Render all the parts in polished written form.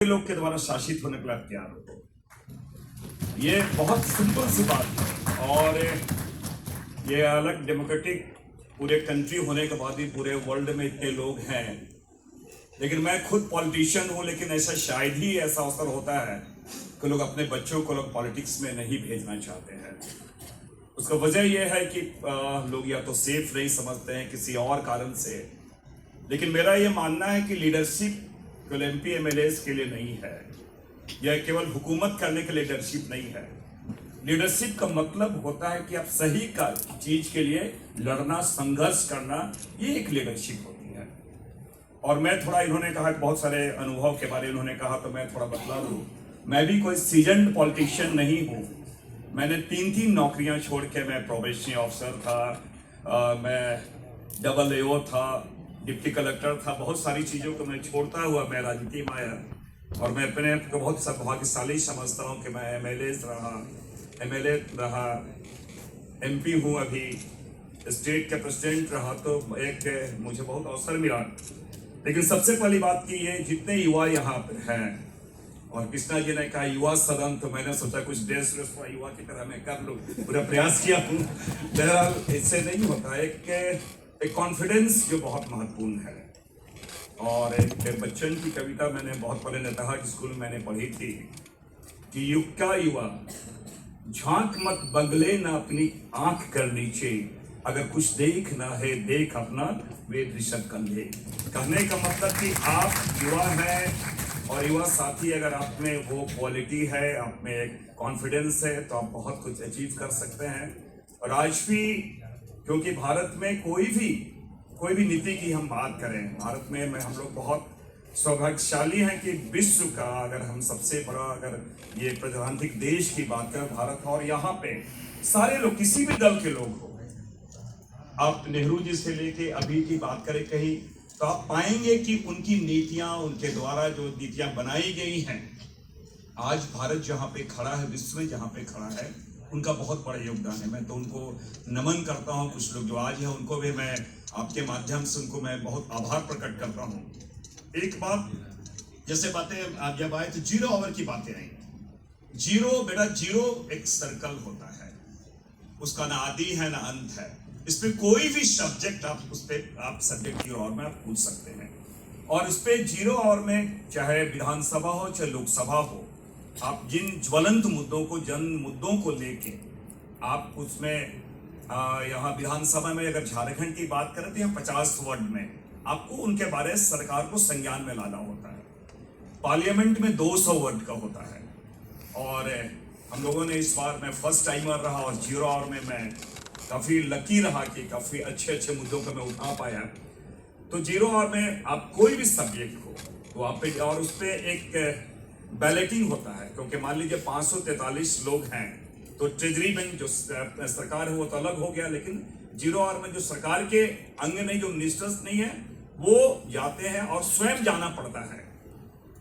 लोग के द्वारा शासित होने के लिए तैयार हो। ये बहुत सिंपल सी बात है और ये अलग डेमोक्रेटिक पूरे कंट्री होने के बाद भी पूरे वर्ल्ड में इतने लोग हैं। लेकिन मैं खुद पॉलिटिशियन हूँ, लेकिन ऐसा शायद ही ऐसा अवसर होता है कि लोग अपने बच्चों को लोग पॉलिटिक्स में नहीं भेजना चाहते हैं। उसका वजह यह है कि लोग या तो सेफ नहीं समझते हैं किसी और कारण से। लेकिन मेरा ये मानना है कि लीडरशिप केवल MP MLAs के लिए नहीं है, यह केवल हुकूमत करने के लिए लीडरशिप नहीं है। लीडरशिप का मतलब होता है कि आप सही का चीज के लिए लड़ना, संघर्ष करना, ये एक लीडरशिप होती है। और मैं थोड़ा, इन्होंने कहा बहुत सारे अनुभव के बारे में इन्होंने कहा, तो मैं थोड़ा बतला दूं। मैं भी कोई सीजन्ड पॉलिटिशियन नहीं हूँ। मैंने 3 नौकरियां छोड़ के, मैं प्रोबेशनरी ऑफिसर था, मैं डबल AO था, डिप्टी कलेक्टर था, बहुत सारी चीज़ों को मैं छोड़ता हुआ मैं राजनीति में आया। और मैं अपने आप को बहुत सौभाग्यशाली समझता हूँ कि मैं MLA रहा, MP हूँ, अभी स्टेट के प्रेसिडेंट रहा, तो एक मुझे बहुत अवसर मिला। लेकिन सबसे पहली बात कि ये जितने युवा यहाँ पर हैं, और कृष्णा जी ने कहा युवा सदन, तो मैंने सोचा कुछ देश युवा की तरह मैं कर लूँ, पूरा प्रयास किया हूँ। बहरहाल इससे नहीं होता, एक कॉन्फिडेंस जो बहुत महत्वपूर्ण है। और एक बच्चन की कविता मैंने बहुत पहले नेताहट स्कूल में मैंने पढ़ी थी कि युग का युवा झांक मत बगले ना अपनी आंख कर नीचे, अगर कुछ देखना है देख अपना वेद ऋषभ कंधे। कहने का मतलब कि आप युवा हैं और युवा साथी, अगर आप में वो क्वालिटी है, आप में एक कॉन्फिडेंस है, तो आप बहुत कुछ अचीव कर सकते हैं। और आज भी, क्योंकि भारत में कोई भी नीति की हम बात करें, भारत में हम लोग बहुत सौभाग्यशाली हैं कि विश्व का अगर हम सबसे बड़ा अगर ये प्रजातांत्रिक देश की बात करें भारत, और यहाँ पे सारे लोग, किसी भी दल के लोग हो, आप नेहरू जी से लेके अभी की बात करें कहीं, तो आप पाएंगे कि उनकी नीतियां, उनके द्वारा जो नीतियां बनाई गई हैं, आज भारत जहाँ पे खड़ा है, विश्व में जहाँ पे खड़ा है, उनका बहुत बड़ा योगदान है। मैं तो उनको नमन करता हूँ। कुछ लोग जो आज हैं उनको भी मैं आपके माध्यम से उनको मैं बहुत आभार प्रकट करता हूँ। एक बात, जैसे बातें आप जब आए तो 0 आवर की बातें आई। जीरो एक सर्कल होता है, उसका ना आदि है ना अंत है। इस पे कोई भी सब्जेक्ट आप सब्जेक्ट 0 आवर में आप पूछ सकते हैं। और इस पे 0 आवर में चाहे विधानसभा हो चाहे लोकसभा हो, आप जिन ज्वलंत मुद्दों को, जन मुद्दों को लेके आप उसमें यहाँ विधानसभा में अगर झारखंड की बात करें तो यहाँ 50 वर्ड में आपको उनके बारे में सरकार को संज्ञान में लाना होता है। पार्लियामेंट में 200 वर्ड का होता है। और हम लोगों ने इस बार, मैं फर्स्ट टाइमर रहा और 0 आवर में मैं काफ़ी लकी रहा कि काफ़ी अच्छे मुद्दों को मैं उठा पाया। तो 0 आवर में आप कोई भी सब्जेक्ट हो तो आप पे, और उस पर एक बैलेटिंग होता है, क्योंकि मान लीजिए 543 लोग हैं तो ट्रेजरी बैंक जो सरकार है वो तो अलग हो गया, लेकिन 0 आवर में जो सरकार के अंग नहीं, जो मिनिस्टर्स नहीं है, वो जाते हैं और स्वयं जाना पड़ता है।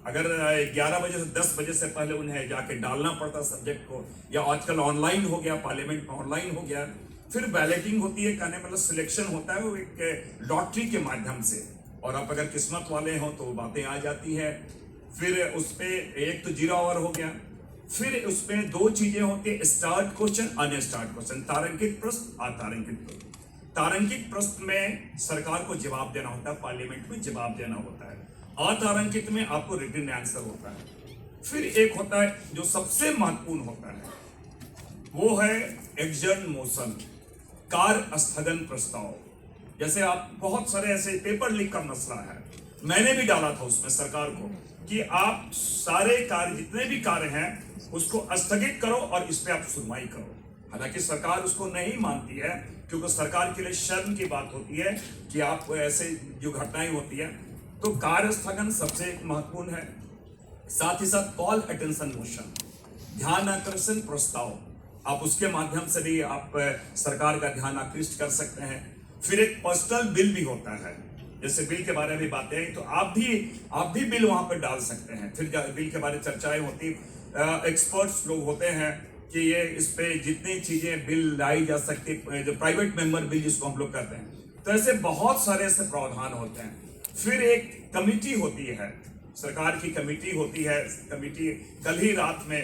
अगर 11 बजे से 10 बजे से पहले उन्हें जाके डालना पड़ता सब्जेक्ट को, या आजकल ऑनलाइन हो गया, पार्लियामेंट में ऑनलाइन हो गया। फिर बैलेटिंग होती है, कहने मतलब सिलेक्शन होता है वो एक लॉटरी के माध्यम से, और आप अगर किस्मत वाले हो तो बातें आ जाती है। फिर उस पर एक तो 0 आवर हो गया, फिर उसमें 2 चीजें होती है, स्टार्ट क्वेश्चन, अनस्टार्ट क्वेश्चन, तारांकित प्रश्न, अतारांकित प्रश्न। तारांकित प्रश्न में सरकार को जवाब देना होता है, पार्लियामेंट में जवाब देना होता है। अतारांकित में आपको रिटन आंसर होता है। फिर एक होता है जो सबसे महत्वपूर्ण होता है, वो है एडजर्न मोशन, कार्य स्थगन प्रस्ताव। जैसे आप बहुत सारे ऐसे पेपर लीक का मसला है, मैंने भी डाला था उसमें सरकार को कि आप सारे कार्य, जितने भी कार्य हैं, उसको स्थगित करो और इस पे आप सुनवाई करो। हालांकि सरकार उसको नहीं मानती है, क्योंकि सरकार के लिए शर्म की बात होती है कि आप ऐसे जो घटनाएं होती है, तो कार्य स्थगन सबसे महत्वपूर्ण है। साथ ही साथ कॉल अटेंशन मोशन, ध्यान आकर्षण प्रस्ताव, आप उसके माध्यम से भी आप सरकार का ध्यान आकृष्ट कर सकते हैं। फिर एक पर्सनल बिल भी होता है, जैसे बिल के बारे में बातें हैं तो आप भी बिल वहां पर डाल सकते हैं। फिर बिल के बारे में चर्चाएं होती, एक्सपर्ट्स लोग होते हैं कि ये इस पे जितनी चीजें बिल लाई जा सकती, जो प्राइवेट मेंबर बिल जिसको हम लोग कहते हैं, तो ऐसे बहुत सारे ऐसे प्रावधान होते हैं। फिर एक कमिटी होती है सरकार की कमेटी होती है, कमेटी कल ही रात में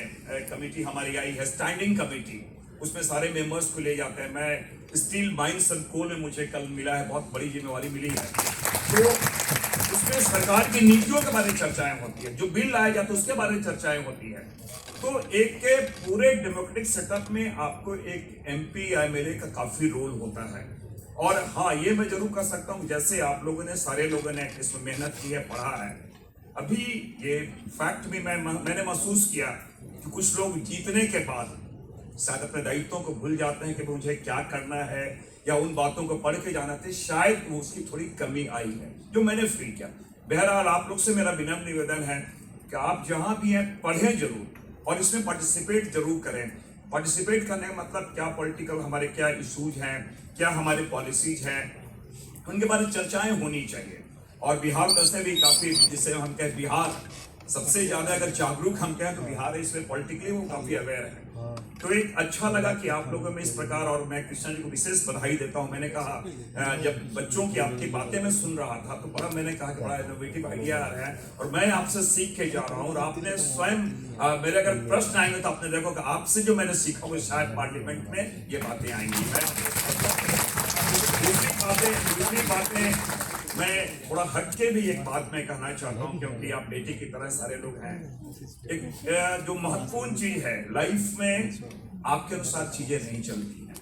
कमेटी हमारी आई है, स्टैंडिंग कमेटी, उसमें सारे मेंबर्स को ले जाते हैं। मैं स्टील माइंस एंड कोल में मुझे कल मिला है, बहुत बड़ी जिम्मेवारी मिली है, तो उसमें सरकार की नीतियों के बारे में चर्चाएं होती है, जो बिल लाया जाता है उसके बारे में चर्चाएं होती है। तो एक के पूरे डेमोक्रेटिक सेटअप में आपको एक एमपी या एमएलए का काफी रोल होता है। और हाँ, ये मैं जरूर कर सकता हूँ, जैसे आप लोगों ने, सारे लोगों ने इसमें मेहनत की है, पढ़ा है, अभी ये फैक्ट भी मैंने महसूस किया कि कुछ लोग जीतने के बाद शायद अपने दायित्वों को भूल जाते हैं कि मुझे क्या करना है, या उन बातों को पढ़ के जाना थे, शायद वो उसकी थोड़ी कमी आई है, जो मैंने फील किया। बहरहाल आप लोग से मेरा विनम्र निवेदन है कि आप जहां भी हैं पढ़ें जरूर और इसमें पार्टिसिपेट जरूर करें। पार्टिसिपेट करने का मतलब क्या, पॉलिटिकल हमारे क्या इशूज हैं, क्या हमारे पॉलिसीज हैं, उनके बारे में चर्चाएं होनी चाहिए। और बिहार वैसे भी काफी, जिसे हम कहें बिहार सबसे ज्यादा अगर जागरूक हम कहें तो बिहार है, इसमें पॉलिटिकली वो काफी अवेयर है। तो एक अच्छा लगा कि आप लोगों में इस प्रकार, और मैं कृष्णा जी को विशेष बधाई देता हूं। मैंने कहा जब बच्चों की आपकी बातें मैं सुन रहा था तो बड़ा, मैंने कहा कि बड़ा इनोवेटिव आइडिया आ रहा है और मैं आपसे सीख के जा रहा हूं। और आपने स्वयं मेरे अगर प्रश्न आएंगे तो आपने देखो कि आपसे जो मैंने सीखा वो शायद पार्लियामेंट में ये बातें आएंगी। दूसरी बातें मैं थोड़ा हट के भी एक बात मैं कहना चाहता हूँ, क्योंकि आप बेटी की तरह सारे लोग हैं। एक जो महत्वपूर्ण चीज है लाइफ में, आपके अनुसार चीजें नहीं चलती हैं।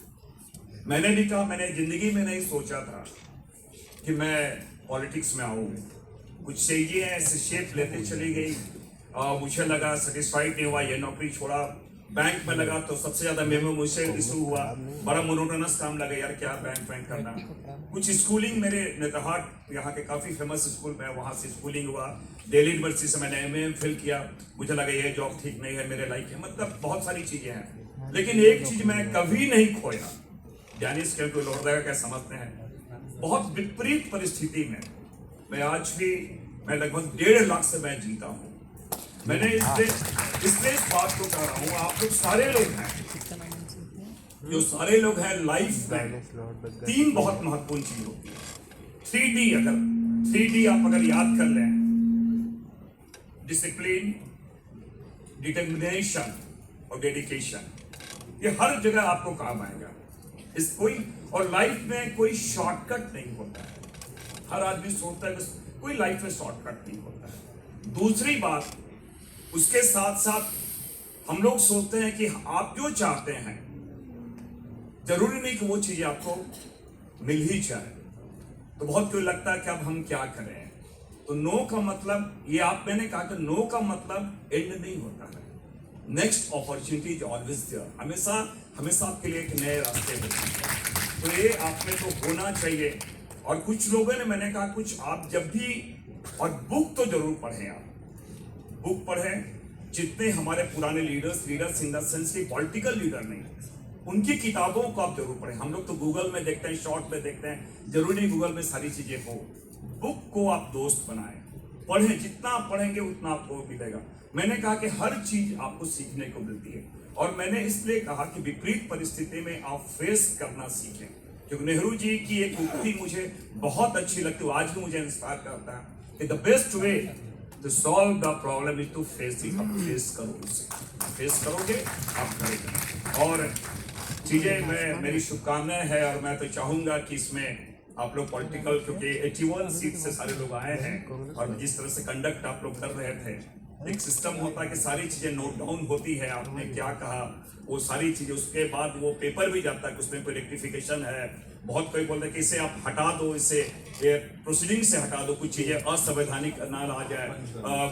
मैंने भी कहा, मैंने जिंदगी में नहीं सोचा था कि मैं पॉलिटिक्स में आऊँ। कुछ चीजें ऐसे शेप लेते चली गई, मुझे लगा सेटिस्फाइड नहीं हुआ, ये नौकरी छोड़ा। बैंक में लगा तो सबसे ज्यादा मेमो मुझसे इशू हुआ, बड़ा मोनोटोनस काम लगा, यार क्या बैंक करना। कुछ स्कूलिंग मेरे नेतरहाट यहाँ के काफी फेमस स्कूल में, वहाँ से स्कूलिंग हुआ। दिल्ली यूनिवर्सिटी से मैंने MA किया, मुझे लगा ये जॉब ठीक नहीं है मेरे लाइफ में, मतलब बहुत सारी चीजें हैं। लेकिन एक चीज मैं कभी नहीं खोया, यानी स्केल को लोहरदगा क्या समझते हैं, बहुत विपरीत परिस्थिति में मैं आज भी, मैं लगभग 1.5 लाख से मैं जीता हूँ। मैंने इसलिए इस बात को कह रहा हूँ, आप लोग सारे लोग हैं, जो सारे लोग हैं, लाइफ में 3 बहुत महत्वपूर्ण चीज होती है। 3D आप अगर याद कर लें, डिसिप्लिन, डिटर्मिनेशन और डेडिकेशन, ये हर जगह आपको काम आएगा। इस कोई, और लाइफ में कोई शॉर्टकट नहीं होता है। हर आदमी सोचता है बस, कोई लाइफ में शॉर्टकट नहीं होता है। दूसरी बात, उसके साथ साथ हम लोग सोचते हैं कि आप जो चाहते हैं जरूरी नहीं कि वो चीजें आपको मिल ही जाए, तो बहुत क्यों लगता है कि अब हम क्या करें। तो नो का मतलब, ये आप, मैंने कहा कि नो का मतलब एंड नहीं होता है, next opportunity is always there, हमेशा आपके लिए एक नए रास्ते होते हैं। तो ये आप में तो होना चाहिए। और कुछ लोगों ने, मैंने कहा कुछ आप जब भी, और बुक तो जरूर पढ़ें, आप बुक पढ़ें। जितने हमारे पुराने लीडर्स इन द सेंस की पॉलिटिकल लीडर नहीं, उनकी किताबों को आप जरूर पढ़ें। हम लोग तो गूगल में देखते हैं, शॉर्ट में देखते हैं, जरूरी नहीं गूगल में सारी चीजें हो। बुक को आप दोस्त बनाएं, पढ़ें, जितना आप पढ़ेंगे उतना आपको मिलेगा। मैंने कहा कि हर चीज आपको सीखने को मिलती है, और मैंने इसलिए कहा कि विपरीत परिस्थिति में आप फेस करना सीखें, क्योंकि नेहरू जी की एक उक्ति मुझे बहुत अच्छी लगती है, आज भी मुझे इंस्पायर करता है कि the best way to solve the problem is to face it। आप फेस करो, उसे फेस करोगे, आप करेंगे। और चीजें, मेरी शुभकामनाएं है, और मैं तो चाहूंगा कि इसमें आप लोग पॉलिटिकल, क्योंकि 81 सीट से सारे लोग आए हैं, और जिस तरह से कंडक्ट आप लोग कर रहे थे, एक सिस्टम होता है कि सारी चीजें नोट डाउन होती है, आपने क्या कहा वो सारी चीजें, उसके बाद वो पेपर भी जाता है कि उसमें कोई रेक्टिफिकेशन है। बहुत कोई बोलते हैं कि इसे आप हटा दो, इसे प्रोसीडिंग से हटा दो, कुछ चीजें असंवैधानिक ना आ जाए,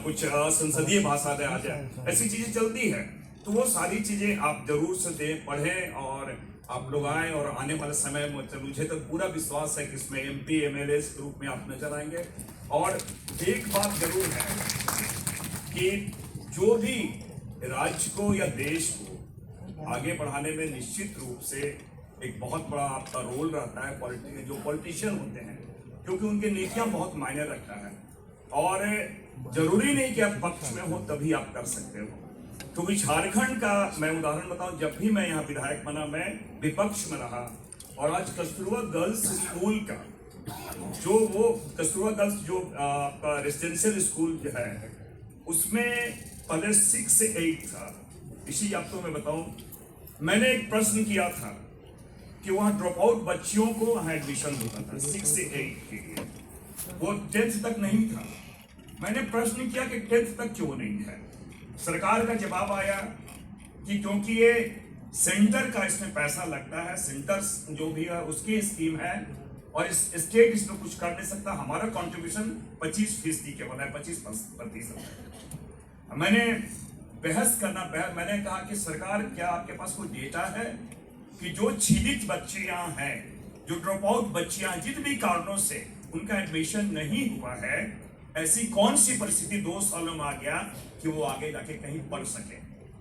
कुछ असंसदीय भाषा आ जाए, ऐसी चीजें चलती है। तो वो सारी चीजें आप जरूर से दें, पढ़ें, और आप लोग आए, और आने वाले समय में मुझे तो पूरा विश्वास है कि इसमें MP MLA के रूप में आप नजर आएंगे। और एक बात जरूर है कि जो भी राज्य को या देश को आगे बढ़ाने में निश्चित रूप से एक बहुत बड़ा आपका रोल रहता है जो पॉलिटिशियन होते हैं, क्योंकि उनके नीतियां बहुत मायने रखता है। और जरूरी नहीं कि आप पक्ष में हो तभी आप कर सकते हो, क्योंकि झारखंड का मैं उदाहरण बताऊं, जब भी मैं यहाँ विधायक बना, मैं विपक्ष में रहा, और आज कस्तूरबा गर्ल्स स्कूल का जो वो कस्तूरबा गर्ल्स जो आपका रेजिडेंशियल स्कूल जो है उसमें पहले 6 से 8 था। इसी आपको मैं बताऊं, मैंने एक प्रश्न किया था कि वहाँ ड्रॉप आउट बच्चियों को वहाँ एडमिशन होता था 6 से 8 के लिए, वो 10th तक नहीं था। मैंने प्रश्न किया कि 10th तक क्यों नहीं है। सरकार का जवाब आया कि क्योंकि ये सेंटर का इसमें पैसा लगता है, सेंटर जो भी है उसकी स्कीम है और इस स्टेट इसमें कुछ कर नहीं सकता। हमारा कंट्रीब्यूशन 25% केवल है, 25%। मैंने मैंने कहा कि सरकार क्या आपके पास कोई डेटा है कि जो छिदित बच्चियां हैं, जो ड्रॉप आउट बच्चियां जिन भी कारणों से उनका एडमिशन नहीं हुआ है, ऐसी कौन सी परिस्थिति 2 सालों में आ गया कि वो आगे जाके कहीं पढ़ सके।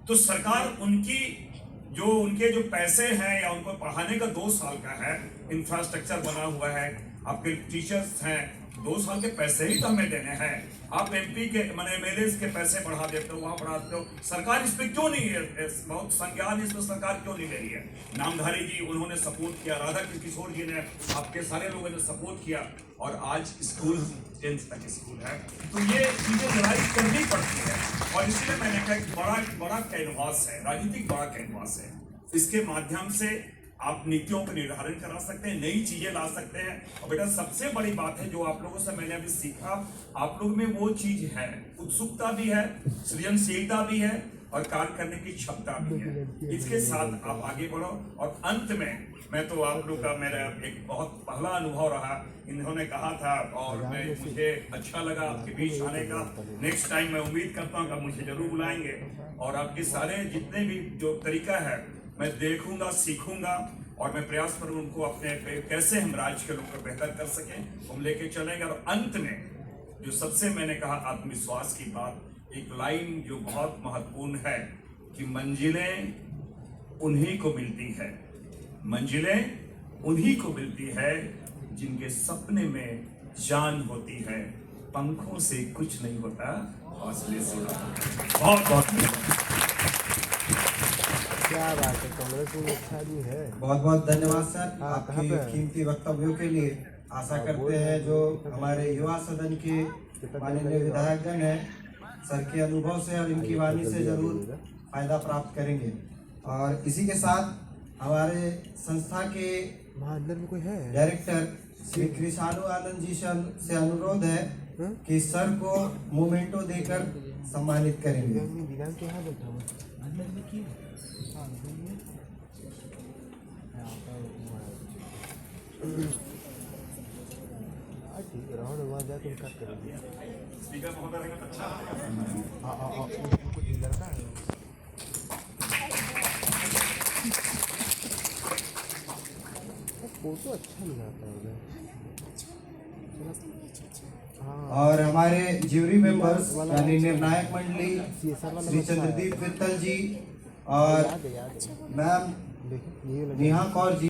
तो सरकार उनके जो पैसे हैं या उनको पढ़ाने का 2 साल का है, इंफ्रास्ट्रक्चर बना हुआ है, आपके टीचर्स हैं, 2 साल के पैसे ही तो हमें देने हैं। आप एमपी के MLAs के पैसे बढ़ा देते हो, वहां बढ़ाते हो, सरकार इस पे क्यों नहीं है, बहुत संज्ञान इसमें सरकार क्यों नहीं ले रही है। नामधारी जी उन्होंने सपोर्ट किया, राधा किशोर जी ने, आपके सारे लोगों ने सपोर्ट किया और आज स्कूल 10th तक स्कूल है। तो ये चीजें रियलाइज करनी पड़ती है और इसलिए मैंने कहा बड़ा कैनवास है, राजनीतिक बड़ा कैनवास है। इसके माध्यम से आप नीतियों का निर्धारण करा सकते हैं, नई चीजें ला सकते हैं। और बेटा सबसे बड़ी बात है जो आप लोगों से मैंने अभी सीखा, आप लोग में वो चीज है, उत्सुकता भी है, सृजनशीलता भी है और कार्य करने की क्षमता भी है। इसके साथ आप आगे बढ़ो। और अंत में मैं तो आप लोग का मेरा एक बहुत पहला अनुभव रहा, इन्होंने कहा था और मुझे अच्छा लगा आपके बीच आने का। नेक्स्ट टाइम मैं उम्मीद करता हूँ कि मुझे जरूर बुलाएंगे और आपके सारे जितने भी जो तरीका है मैं देखूंगा, सीखूंगा और मैं प्रयास करूंगा उनको अपने कैसे हम राज्य के लोग को बेहतर कर सकें, हम लेके चलेंगे। और अंत में जो सबसे मैंने कहा आत्मविश्वास की बात, एक लाइन जो बहुत महत्वपूर्ण है कि मंजिलें उन्हीं को मिलती है, मंजिलें उन्हीं को मिलती है जिनके सपने में जान होती है, पंखों से कुछ नहीं होता, हौसले से। बहुत बहुत क्या बात है, कांग्रेस में अच्छा आदमी है। बहुत बहुत धन्यवाद सर आपके कीमती वक्तव्यों के लिए। आशा करते हैं जो हमारे युवा सदन के माननीय विधायकगण हैं, सर के अनुभव से और इनकी वाणी से जरूर फायदा प्राप्त करेंगे। और इसी के साथ हमारे संस्था के अंदर में कोई है डायरेक्टर श्री कृष्णानु आनंद जी से अनुरोध है कि सर को मोमेंटो देकर सम्मानित करेंगे। दिनांक यहाँ बैठा हूँ अंदर में क्यों ठीक राउंड हुआ जाए तो क्या करेंगे। स्पीकर महोदय रहेगा तो अच्छा लड़का है फोटो अच्छा नहीं आता है। और हमारे ज्यूरी मेंबर्स यानी निर्णायक मंडली श्री चंद्रदीप वित्तल जी और मैम नेहा कौर जी।